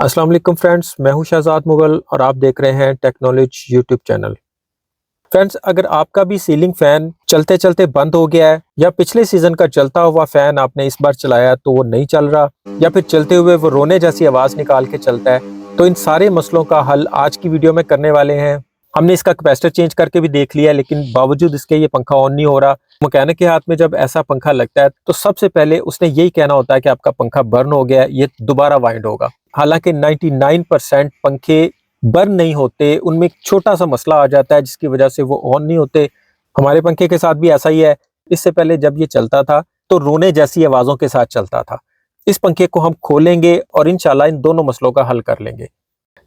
अस्सलाम वालेकुम फ्रेंड्स, मैं हूं शहजाद मुगल और आप देख रहे हैं टेक्नोलॉजी यूट्यूब चैनल। फ्रेंड्स, अगर आपका भी सीलिंग फैन चलते चलते बंद हो गया है या पिछले सीजन का चलता हुआ फैन आपने इस बार चलाया तो वो नहीं चल रहा या फिर चलते हुए वो रोने जैसी आवाज निकाल के चलता है, तो इन सारे मसलों का हल आज की वीडियो में करने वाले हैं। हमने इसका कैपेसिटर चेंज करके भी देख लिया, लेकिन बावजूद इसके ये पंखा ऑन नहीं हो रहा। मैकेनिक के हाथ में जब ऐसा पंखा लगता है तो सबसे पहले उसने यही कहना होता है कि आपका पंखा बर्न हो गया है, ये दोबारा वाइंड होगा। हालांकि 99% पंखे बर्न नहीं होते, उनमें एक छोटा सा मसला आ जाता है जिसकी वजह से वो ऑन नहीं होते। हमारे पंखे के साथ भी ऐसा ही है। इससे पहले जब ये चलता था तो रोने जैसी आवाजों के साथ चलता था। इस पंखे को हम खोलेंगे और इंशाल्लाह इन दोनों मसलों का हल कर लेंगे।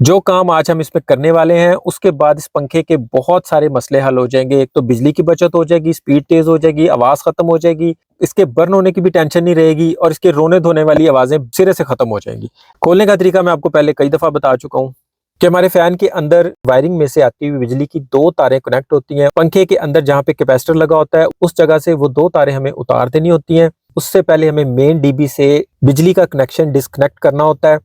जो काम आज हम इसमें करने वाले हैं उसके बाद इस पंखे के बहुत सारे मसले हल हो जाएंगे। एक तो बिजली की बचत हो जाएगी, स्पीड तेज हो जाएगी, आवाज खत्म हो जाएगी, इसके बर्न होने की भी टेंशन नहीं रहेगी और इसके रोने धोने वाली आवाजें सिरे से खत्म हो जाएंगी। खोलने का तरीका मैं आपको पहले कई दफा बता चुका हूँ कि हमारे फैन के अंदर वायरिंग में से आती हुई बिजली की दो तारें कनेक्ट होती हैं। पंखे के अंदर जहाँ पे कैपेसिटर लगा होता है उस जगह से वो दो तारें हमें उतार देनी होती हैं। उससे पहले हमें मेन डीबी से बिजली का कनेक्शन डिस्कनेक्ट करना होता है।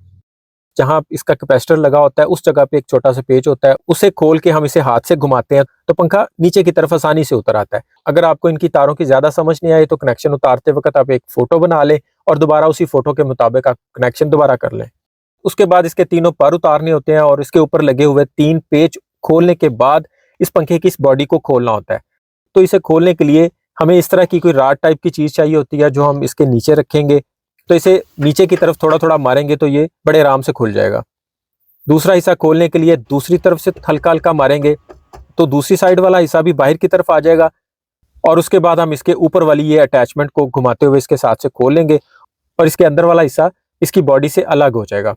जहां इसका कैपेसिटर लगा होता है उस जगह पे एक छोटा सा पेच होता है, उसे खोल के हम इसे हाथ से घुमाते हैं तो पंखा नीचे की तरफ आसानी से उतर आता है। अगर आपको इनकी तारों की ज्यादा समझ नहीं आई तो कनेक्शन उतारते वक्त आप एक फोटो बना लें और दोबारा उसी फोटो के मुताबिक आप कनेक्शन दोबारा कर लें। उसके बाद इसके तीनों पर उतारने होते हैं और इसके ऊपर लगे हुए 3 पेच खोलने के बाद इस पंखे की इस बॉडी को खोलना होता है। तो इसे खोलने के लिए हमें इस तरह की कोई राड टाइप की चीज चाहिए होती है जो हम इसके नीचे रखेंगे। तो इसे नीचे की तरफ थोड़ा थोड़ा मारेंगे तो ये बड़े आराम से खुल जाएगा। दूसरा हिस्सा खोलने के लिए दूसरी तरफ से हल्का हल्का मारेंगे तो दूसरी साइड वाला हिस्सा भी बाहर की तरफ आ जाएगा और उसके बाद हम इसके ऊपर वाली ये अटैचमेंट को घुमाते हुए इसके साथ से खोल लेंगे और इसके अंदर वाला हिस्सा इसकी बॉडी से अलग हो जाएगा।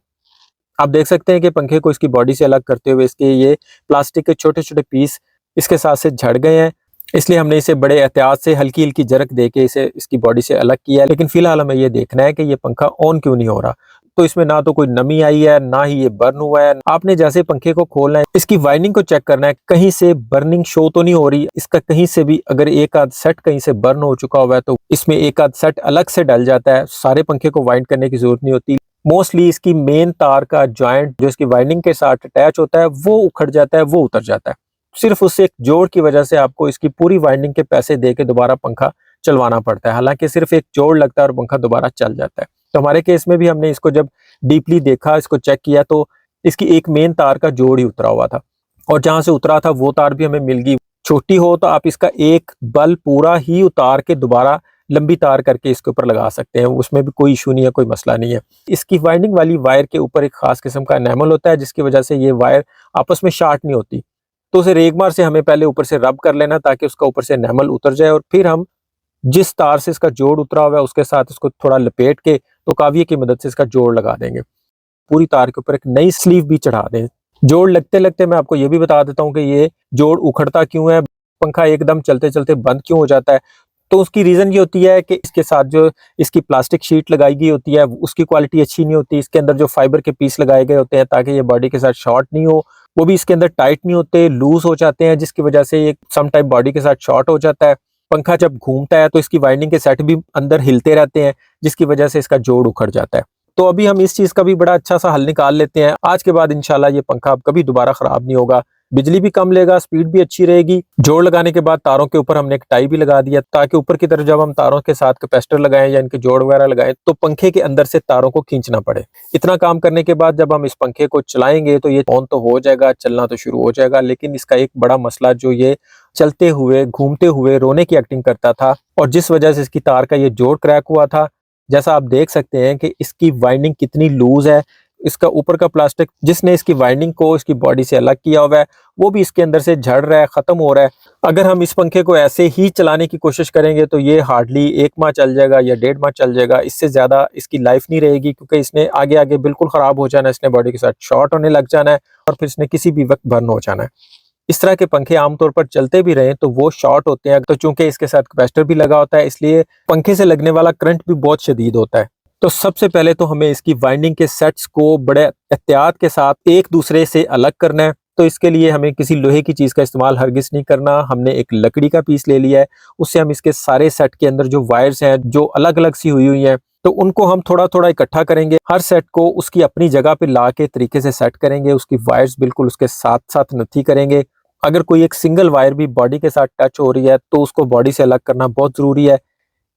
आप देख सकते हैं कि पंखे को इसकी बॉडी से अलग करते हुए इसके ये प्लास्टिक के छोटे छोटे पीस इसके साथ से झड़ गए हैं, इसलिए हमने इसे बड़े एहतियात से हल्की हल्की जरक देके इसे इसकी बॉडी से अलग किया है। लेकिन फिलहाल हमें ये देखना है कि ये पंखा ऑन क्यों नहीं हो रहा। तो इसमें ना तो कोई नमी आई है ना ही ये बर्न हुआ है। आपने जैसे पंखे को खोलना है इसकी वाइंडिंग को चेक करना है, कहीं से बर्निंग शो तो नहीं हो रही। इसका कहीं से भी अगर एक आध सेट कहीं से बर्न हो चुका हुआ है तो इसमें एक आध सेट अलग से डल जाता है। सारे पंखे को वाइंड करने की जरूरत नहीं होती। मोस्टली इसकी मेन तार का जॉइंट जो इसकी वाइंडिंग के साथ अटैच होता है वो उखड़ जाता है, वो उतर जाता है। सिर्फ उससे एक जोड़ की वजह से आपको इसकी पूरी वाइंडिंग के पैसे दे के दोबारा पंखा चलवाना पड़ता है। हालांकि सिर्फ एक जोड़ लगता है और पंखा दोबारा चल जाता है। तो हमारे केस में भी हमने इसको जब डीपली देखा, इसको चेक किया तो इसकी एक मेन तार का जोड़ ही उतरा हुआ था और जहां से उतरा था वो तार भी हमें मिल गई। छोटी हो तो आप इसका एक बल्ब पूरा ही उतार के दोबारा लंबी तार करके इसके ऊपर लगा सकते हैं, उसमें भी कोई इशू नहीं है, कोई मसला नहीं है। इसकी वाइंडिंग वाली वायर के ऊपर एक खास किस्म का एनामल होता है जिसकी वजह से ये वायर आपस में शार्ट नहीं होती। तो उसे रेगमार से हमें पहले ऊपर से रब कर लेना ताकि उसका ऊपर से एनामल उतर जाए और फिर हम जिस तार से इसका जोड़ उतरा हुआ है उसके साथ इसको थोड़ा लपेट के तो काविये की मदद से इसका जोड़ लगा देंगे। पूरी तार के ऊपर एक नई स्लीव भी चढ़ा दें। जोड़ लगते लगते मैं आपको ये भी बता देता हूँ कि ये जोड़ उखड़ता क्यों है, पंखा एकदम चलते चलते बंद क्यों हो जाता है। तो उसकी रीजन ये होती है कि इसके साथ जो इसकी प्लास्टिक शीट लगाई गई होती है उसकी क्वालिटी अच्छी नहीं होती। इसके अंदर जो फाइबर के पीस लगाए गए होते हैं ताकि ये बॉडी के साथ शॉर्ट नहीं हो, वो भी इसके अंदर टाइट नहीं होते, लूज हो जाते हैं, जिसकी वजह से ये सम टाइम बॉडी के साथ शॉर्ट हो जाता है। पंखा जब घूमता है तो इसकी वाइंडिंग के सेट भी अंदर हिलते रहते हैं जिसकी वजह से इसका जोड़ उखड़ जाता है। तो अभी हम इस चीज का भी बड़ा अच्छा सा हल निकाल लेते हैं। आज के बाद इंशाल्लाह ये पंखा अब कभी दोबारा खराब नहीं होगा, बिजली भी कम लेगा, स्पीड भी अच्छी रहेगी। जोड़ लगाने के बाद तारों के ऊपर हमने एक टाई भी लगा दिया ताकि ऊपर की तरफ जब हम तारों के साथ कैपेसिटर लगाएं या इनके जोड़ वगैरह लगाएं तो पंखे के अंदर से तारों को खींचना पड़े। इतना काम करने के बाद जब हम इस पंखे को चलाएंगे तो ये ऑन तो हो जाएगा, चलना तो शुरू हो जाएगा। लेकिन इसका एक बड़ा मसला जो ये चलते हुए घूमते हुए रोने की एक्टिंग करता था और जिस वजह से इसकी तार का ये जोड़ क्रैक हुआ था। जैसा आप देख सकते हैं कि इसकी वाइंडिंग कितनी लूज है। इसका ऊपर का प्लास्टिक जिसने इसकी वाइंडिंग को इसकी बॉडी से अलग किया हुआ है वो भी इसके अंदर से झड़ रहा है, खत्म हो रहा है। अगर हम इस पंखे को ऐसे ही चलाने की कोशिश करेंगे तो ये हार्डली 1 माह चल जाएगा या 1.5 माह चल जाएगा, इससे ज्यादा इसकी लाइफ नहीं रहेगी क्योंकि इसने आगे आगे बिल्कुल खराब हो जाना है, इसने बॉडी के साथ शॉर्ट होने लग जाना है और फिर इसने किसी भी वक्त बर्न हो जाना है। इस तरह के पंखे आमतौर पर चलते भी रहे तो वो शॉर्ट होते हैं। तो चूंकि इसके साथ कैपेसिटर भी लगा होता है इसलिए पंखे से लगने वाला करंट भी बहुत शदीद होता है। तो सबसे पहले तो हमें इसकी वाइंडिंग के सेट्स को बड़े एहतियात के साथ एक दूसरे से अलग करना है। तो इसके लिए हमें किसी लोहे की चीज का इस्तेमाल हरगिज नहीं करना। हमने एक लकड़ी का पीस ले लिया है, उससे हम इसके सारे सेट के अंदर जो वायर्स हैं जो अलग अलग सी हुई हैं तो उनको हम थोड़ा थोड़ा इकट्ठा करेंगे। हर सेट को उसकी अपनी जगह पे ला के तरीके से सेट करेंगे, उसकी वायर्स बिल्कुल उसके साथ साथ नथी करेंगे। अगर कोई एक सिंगल वायर भी बॉडी के साथ टच हो रही है तो उसको बॉडी से अलग करना बहुत जरूरी है।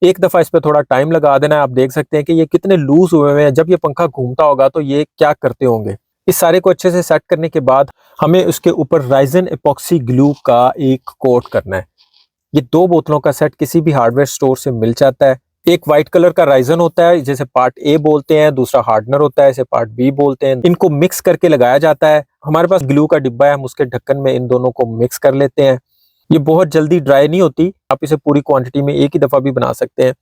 एक दफा इस पे थोड़ा टाइम लगा देना है। आप देख सकते हैं कि ये कितने लूज हुए हुए हैं। जब ये पंखा घूमता होगा तो ये क्या करते होंगे। इस सारे को अच्छे से सेट करने के बाद हमें उसके ऊपर राइजन एपॉक्सी ग्लू का एक कोट करना है। ये 2 बोतलों का सेट किसी भी हार्डवेयर स्टोर से मिल जाता है। एक व्हाइट कलर का राइजन होता है जिसे पार्ट ए बोलते हैं, दूसरा हार्डनर होता है इसे पार्ट बी बोलते हैं। इनको मिक्स करके लगाया जाता है। हमारे पास ग्लू का डिब्बा है, हम उसके ढक्कन में इन दोनों को मिक्स कर लेते हैं। ये बहुत जल्दी ड्राई नहीं होती, आप इसे पूरी क्वांटिटी में एक ही दफा भी बना सकते हैं।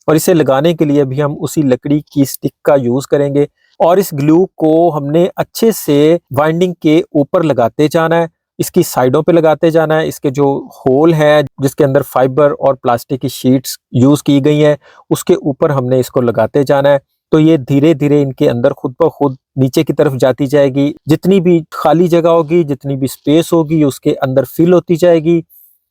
और इसे लगाने के लिए भी हम उसी लकड़ी की स्टिक का यूज करेंगे और इस ग्लू को हमने अच्छे से वाइंडिंग के ऊपर लगाते जाना है, इसकी साइडों पे लगाते जाना है। इसके जो होल है जिसके अंदर फाइबर और प्लास्टिक की शीट्स यूज की गई हैं उसके ऊपर हमने इसको लगाते जाना है। तो ये धीरे धीरे इनके अंदर खुद ब खुद नीचे की तरफ जाती जाएगी। जितनी भी खाली जगह होगी, जितनी भी स्पेस होगी उसके अंदर फिल होती जाएगी।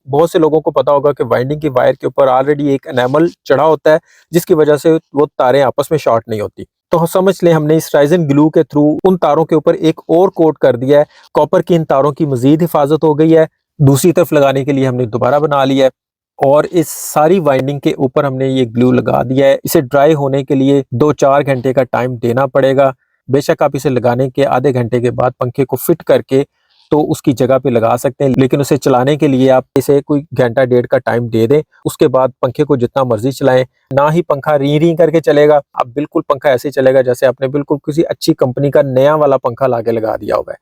बहुत से लोगों को पता होगा कि वाइंडिंग की वायर के ऊपर ऑलरेडी एक एनामल चढ़ा होता है जिसकी वजह से वो तारें आपस में शॉर्ट नहीं होती। तो समझ लें हमने इस राइजन ग्लू के थ्रू उन तारों के ऊपर एक और कोट कर दिया है। कॉपर की इन तारों की मजीद हिफाजत हो गई है। दूसरी तरफ लगाने के लिए हमने दोबारा बना लिया है और इस सारी वाइंडिंग के ऊपर हमने ये ग्लू लगा दिया है। इसे ड्राई होने के लिए 2-4 घंटे का टाइम देना पड़ेगा। बेशक आप इसे लगाने के आधे घंटे के बाद पंखे को फिट करके तो उसकी जगह पे लगा सकते हैं, लेकिन उसे चलाने के लिए आप इसे कोई घंटा डेढ़ का टाइम दे दें। उसके बाद पंखे को जितना मर्जी चलाएं। ना ही पंखा री री करके चलेगा, अब बिल्कुल पंखा ऐसे चलेगा जैसे आपने बिल्कुल किसी अच्छी कंपनी का नया वाला पंखा लाके लगा दिया होगा।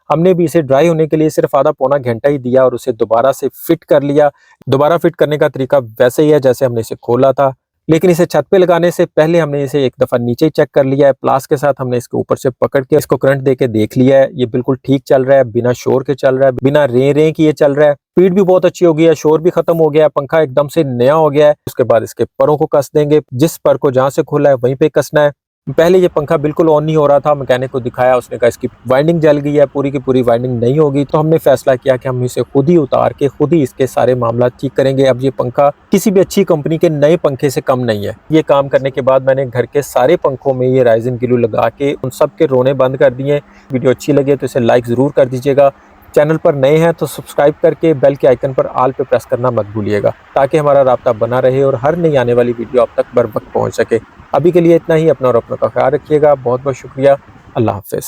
हमने भी इसे ड्राई होने के लिए सिर्फ आधा पौना घंटा ही दिया और उसे दोबारा से फिट कर लिया। दोबारा फिट करने का तरीका वैसे ही है जैसे हमने इसे खोला था, लेकिन इसे छत पे लगाने से पहले हमने इसे एक दफा नीचे चेक कर लिया है। प्लास के साथ हमने इसके ऊपर से पकड़ के इसको करंट देके देख लिया है। ये बिल्कुल ठीक चल रहा है, बिना शोर के चल रहा है, बिना रे रे किए चल रहा है। स्पीड भी बहुत अच्छी हो गई है, शोर भी खत्म हो गया है, पंखा एकदम से नया हो गया है। उसके बाद इसके परों को कस देंगे। जिस पर को जहां से खोला है वहीं पे कसना है। पहले ये पंखा बिल्कुल ऑन नहीं हो रहा था, मैकेनिक को दिखाया, उसने कहा इसकी वाइंडिंग जल गई है, पूरी की पूरी वाइंडिंग नहीं होगी। तो हमने फैसला किया कि हम इसे खुद ही उतार के खुद ही इसके सारे मामला ठीक करेंगे। अब ये पंखा किसी भी अच्छी कंपनी के नए पंखे से कम नहीं है। ये काम करने के बाद मैंने घर के सारे पंखों में ये राइजन ग्लू लगा के उन सब के रोने बंद कर दिए। वीडियो अच्छी लगे तो इसे लाइक जरूर कर दीजिएगा। चैनल पर नए हैं तो सब्सक्राइब करके बेल के आइकन पर ऑल पे प्रेस करना मत भूलिएगा, ताकि हमारा राब्ता बना रहे और हर नई आने वाली वीडियो आप तक बर वक्त पहुंच सके। अभी के लिए इतना ही। अपना और अपनों का ख्याल रखिएगा। बहुत बहुत शुक्रिया। अल्लाह हाफिज़।